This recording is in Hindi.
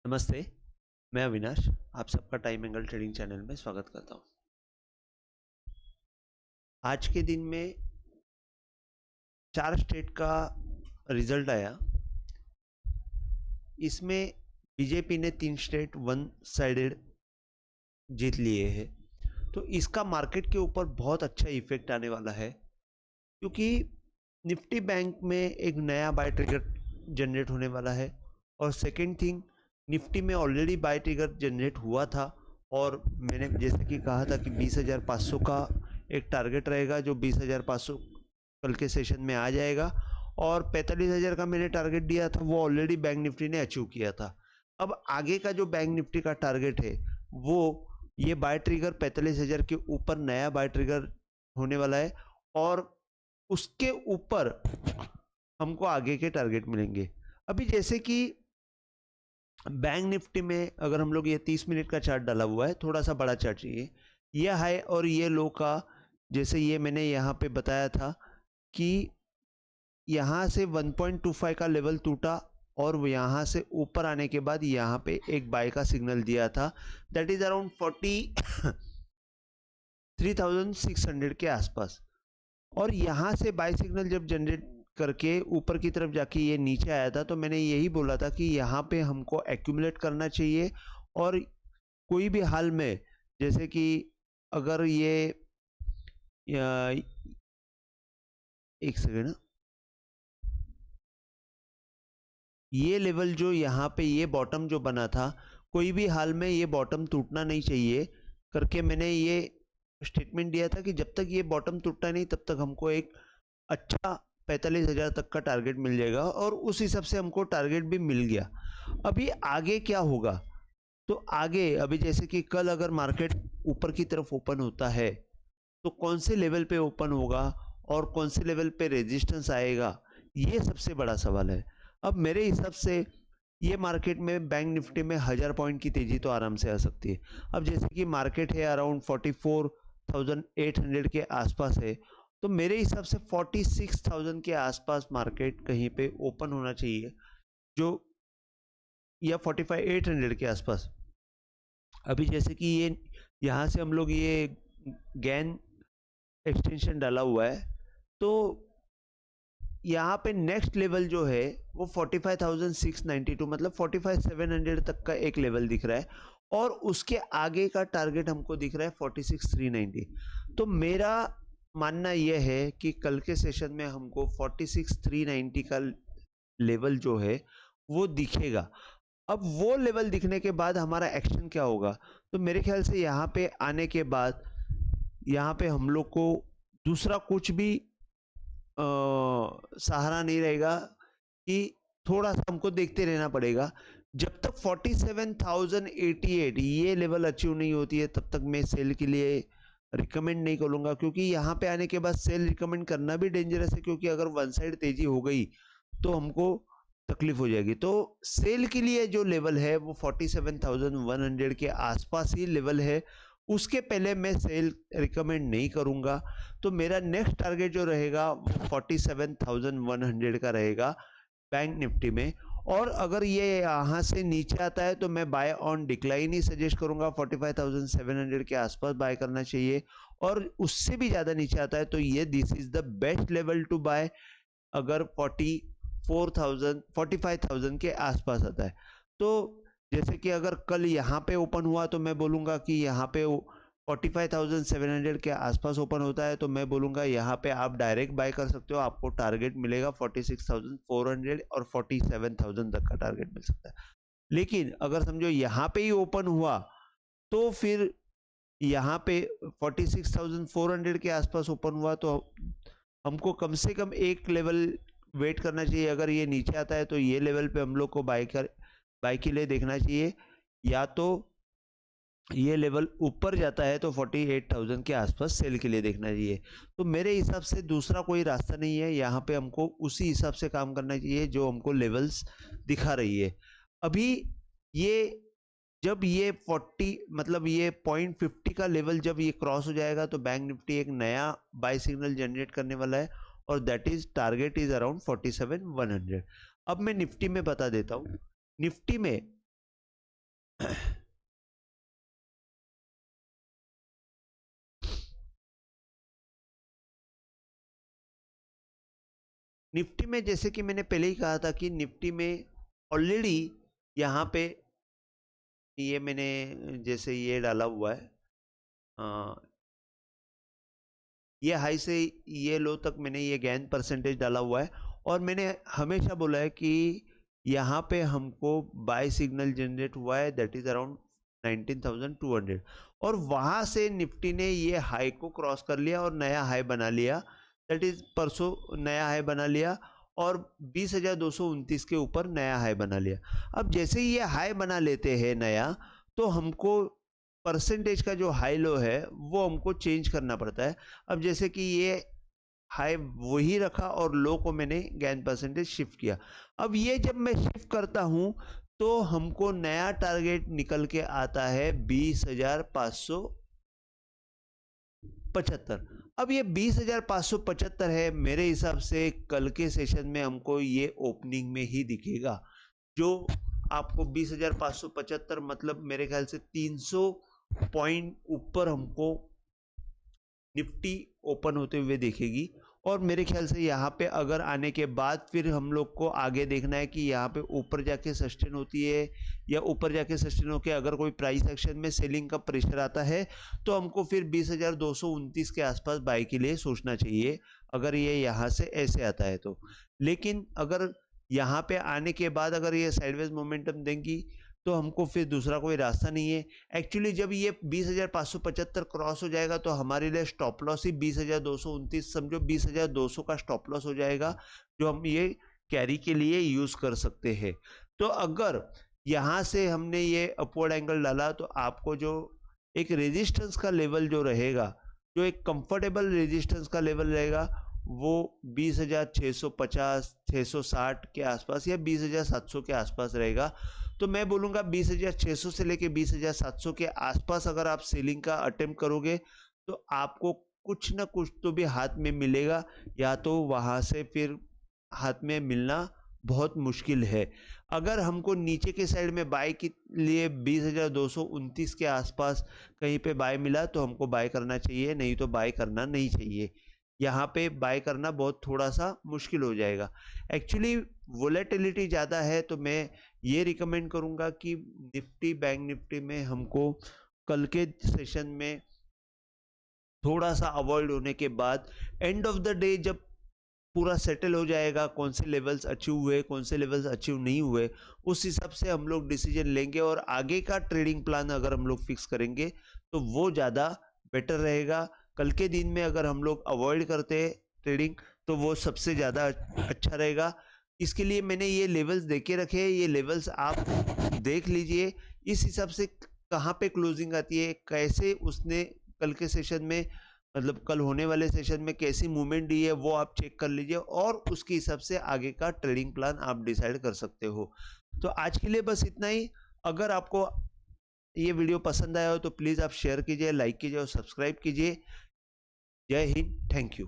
नमस्ते। मैं अविनाश आप सबका टाइम एंगल ट्रेडिंग चैनल में स्वागत करता हूं। आज के दिन में 4 स्टेट का रिजल्ट आया। इसमें बीजेपी ने 3 स्टेट वन साइडेड जीत लिए हैं। तो इसका मार्केट के ऊपर बहुत अच्छा इफेक्ट आने वाला है, क्योंकि निफ्टी बैंक में एक नया बाय ट्रिगर जनरेट होने वाला है। और सेकेंड थिंग, निफ्टी में ऑलरेडी बाय ट्रिगर जनरेट हुआ था और मैंने जैसे कि कहा था कि 20,500 का एक टारगेट रहेगा, जो 20,500 कल के सेशन में आ जाएगा। और 45,000 का मैंने टारगेट दिया था, वो ऑलरेडी बैंक निफ्टी ने अचीव किया था। अब आगे का जो बैंक निफ्टी का टारगेट है वो ये बाय ट्रिगर 45,000 के ऊपर नया बाय ट्रिगर होने वाला है, और उसके ऊपर हमको आगे के टारगेट मिलेंगे। अभी जैसे कि बैंक निफ्टी में अगर हम लोग ये 30 मिनट का चार्ट डाला हुआ है, थोड़ा सा बड़ा चार्ट चाहिए। ये हाई और ये लो का, जैसे ये मैंने यहाँ पे बताया था कि यहाँ से 1.25 का लेवल टूटा और यहाँ से ऊपर आने के बाद यहाँ पे एक बाय का सिग्नल दिया था, दैट इज अराउंड 43,600 के आसपास। और यहाँ से बाय सिग्नल जब जनरेट करके ऊपर की तरफ जाके ये नीचे आया था, तो मैंने यही बोला था कि यहाँ पे हमको एक्यूमुलेट करना चाहिए। और कोई भी हाल में, जैसे कि अगर ये एक सेकेंड, ये लेवल जो यहाँ पे ये बॉटम जो बना था, कोई भी हाल में ये बॉटम टूटना नहीं चाहिए करके मैंने ये स्टेटमेंट दिया था कि जब तक ये बॉटम टूटता नहीं तब तक हमको एक अच्छा 45,000 तक का टारगेट मिल जाएगा। और उस हिसाब से हमको टारगेट भी मिल गया। अभी आगे क्या होगा, तो आगे अभी जैसे कि कल अगर मार्केट ऊपर की तरफ ओपन होता है तो कौन से लेवल पे ओपन होगा और कौन से लेवल पे रेजिस्टेंस आएगा, ये सबसे बड़ा सवाल है। अब मेरे हिसाब से ये मार्केट में बैंक निफ्टी में 1000 पॉइंट की तेजी तो आराम से आ सकती है। अब जैसे कि मार्केट है अराउंड 44,800 के आसपास है, तो मेरे हिसाब से 46,000 के आसपास मार्केट कहीं पे ओपन होना चाहिए, जो या 45,800 के आसपास। अभी जैसे कि ये यहाँ से हम लोग ये गैन एक्सटेंशन डाला हुआ है, तो यहाँ पे नेक्स्ट लेवल जो है वो 45,692 मतलब 45,700 तक का एक लेवल दिख रहा है। और उसके आगे का टारगेट हमको दिख रहा है 46,390। तो मेरा मानना यह है कि कल के सेशन में हमको 46,390 का लेवल जो है वो दिखेगा। अब वो लेवल दिखने के बाद हमारा एक्शन क्या होगा, तो मेरे ख्याल से यहाँ पे आने के बाद यहाँ पे हम लोग को दूसरा कुछ भी सहारा नहीं रहेगा, कि थोड़ा सा हमको देखते रहना पड़ेगा। जब तक 47,088 ये लेवल अचीव नहीं होती है तब तक मैं सेल के लिए रिकमेंड नहीं करूँगा, क्योंकि यहाँ पे आने के बाद सेल रिकमेंड करना भी डेंजरस है, क्योंकि अगर वन साइड तेजी हो गई तो हमको तकलीफ हो जाएगी। तो सेल के लिए जो लेवल है वो 47,100 के आसपास ही लेवल है, उसके पहले मैं सेल रिकमेंड नहीं करूंगा। तो मेरा नेक्स्ट टारगेट जो रहेगा वो 47,100 का रहेगा बैंक निफ्टी में। और अगर ये यहाँ से नीचे आता है तो मैं बाय ऑन डिक्लाइन ही सजेस्ट करूंगा, 45,700 के आसपास बाय करना चाहिए। और उससे भी ज़्यादा नीचे आता है तो ये this is the best level to buy, अगर 45,000 के आसपास आता है। तो जैसे कि अगर कल यहाँ पे ओपन हुआ तो मैं बोलूँगा कि यहाँ पे 45,700 के आसपास ओपन होता है, तो मैं बोलूँगा यहाँ पे आप डायरेक्ट बाय कर सकते हो, आपको टारगेट मिलेगा 46,400 और 47,000 तक का टारगेट मिल सकता है। लेकिन अगर समझो यहाँ पे ही ओपन हुआ तो फिर यहाँ पे 46,400 के आसपास ओपन हुआ तो हमको कम से कम एक लेवल वेट करना चाहिए। अगर ये नीचे आता है तो ये लेवल पे हम लोग को बाय के लिए देखना चाहिए, या तो ये लेवल ऊपर जाता है तो 48,000 के आसपास सेल के लिए देखना चाहिए। तो मेरे हिसाब से दूसरा कोई रास्ता नहीं है, यहाँ पे हमको उसी हिसाब से काम करना चाहिए जो हमको लेवल्स दिखा रही है। अभी ये जब ये 40 मतलब ये 0.50 का लेवल जब ये क्रॉस हो जाएगा तो बैंक निफ्टी एक नया बाय सिग्नल जनरेट करने वाला है, और that is target is around 47,100। अब मैं निफ्टी में बता देता हूँ। निफ्टी में निफ्टी में जैसे कि मैंने पहले ही कहा था कि निफ्टी में ऑलरेडी यहाँ पे ये मैंने जैसे ये डाला हुआ है, ये हाई से ये लो तक मैंने ये गेन परसेंटेज डाला हुआ है, और मैंने हमेशा बोला है कि यहाँ पे हमको बाय सिग्नल जनरेट हुआ है, दैट इज अराउंड 19,200, और वहाँ से निफ्टी ने ये हाई को क्रॉस कर लिया और नया हाई बना लिया, दैट इज परसों नया हाई बना लिया और 20,229 के ऊपर नया हाई बना लिया। अब जैसे ही ये हाई बना लेते हैं नया, तो हमको परसेंटेज का जो हाई लो है वो हमको चेंज करना पड़ता है। अब जैसे कि ये हाई वही रखा और लो को मैंने गेन परसेंटेज शिफ्ट किया। अब ये जब मैं शिफ्ट करता हूं तो हमको नया टारगेट निकल के आता है 20,575। अब ये 20,575 है, मेरे हिसाब से कल के सेशन में हमको ये ओपनिंग में ही दिखेगा, जो आपको 20,575 मतलब मेरे ख्याल से 300 पॉइंट ऊपर हमको निफ्टी ओपन होते हुए देखेगी। और मेरे ख्याल से यहाँ पे अगर आने के बाद फिर हम लोग को आगे देखना है कि यहाँ पे ऊपर जाके सस्टेन होती है, या ऊपर जाके सस्टेन होके अगर कोई प्राइस एक्शन में सेलिंग का प्रेशर आता है तो हमको फिर 20,229 के आसपास बाय के लिए सोचना चाहिए, अगर ये यहाँ से ऐसे आता है तो। लेकिन अगर यहाँ पे आने के बाद अगर ये साइडवेज मोमेंटम देंगी तो हमको फिर दूसरा कोई रास्ता नहीं है। एक्चुअली जब ये 20,575 क्रॉस हो जाएगा तो हमारे लिए स्टॉप लॉस ही 20,229, समझो 20,200 का स्टॉप लॉस हो जाएगा, जो हम ये कैरी के लिए यूज कर सकते हैं। तो अगर यहाँ से हमने ये अपवर्ड एंगल डाला तो आपको जो एक रेजिस्टेंस का लेवल जो रहेगा, जो एक कंफर्टेबल रेजिस्टेंस का लेवल रहेगा, वो 20,650 660 के आसपास या 20,700 के आसपास रहेगा। तो मैं बोलूँगा 20,600 से लेके 20,700 के आसपास अगर आप सेलिंग का अटेम्प्ट करोगे तो आपको कुछ ना कुछ तो भी हाथ में मिलेगा, या तो वहाँ से फिर हाथ में मिलना बहुत मुश्किल है। अगर हमको नीचे के साइड में बाय के लिए 20,229 के आसपास कहीं पे बाय मिला तो हमको बाय करना चाहिए, नहीं तो बाय करना नहीं चाहिए। यहाँ पे बाय करना बहुत थोड़ा सा मुश्किल हो जाएगा। एक्चुअली वोलेटिलिटी ज़्यादा है, तो मैं ये रिकमेंड करूँगा कि निफ्टी बैंक निफ्टी में हमको कल के सेशन में थोड़ा सा अवॉइड होने के बाद एंड ऑफ द डे जब पूरा सेटल हो जाएगा, कौन से लेवल्स अचीव हुए कौन से लेवल्स अचीव नहीं हुए, उस हिसाब से हम लोग डिसीजन लेंगे और आगे का ट्रेडिंग प्लान अगर हम लोग फिक्स करेंगे तो वो ज़्यादा बेटर रहेगा। कल के दिन में अगर हम लोग अवॉइड करते हैं ट्रेडिंग तो वो सबसे ज़्यादा अच्छा रहेगा। इसके लिए मैंने ये लेवल्स देके रखे हैं, ये लेवल्स आप देख लीजिए, इस हिसाब से कहाँ पे क्लोजिंग आती है, कैसे उसने कल के सेशन में मतलब कल होने वाले सेशन में कैसी मूवमेंट दी है वो आप चेक कर लीजिए और उसके हिसाब से आगे का ट्रेडिंग प्लान आप डिसाइड कर सकते हो। तो आज के लिए बस इतना ही। अगर आपको ये वीडियो पसंद आया हो तो प्लीज़ आप शेयर कीजिए, लाइक कीजिए और सब्सक्राइब कीजिए। जय हिंद, थैंक यू।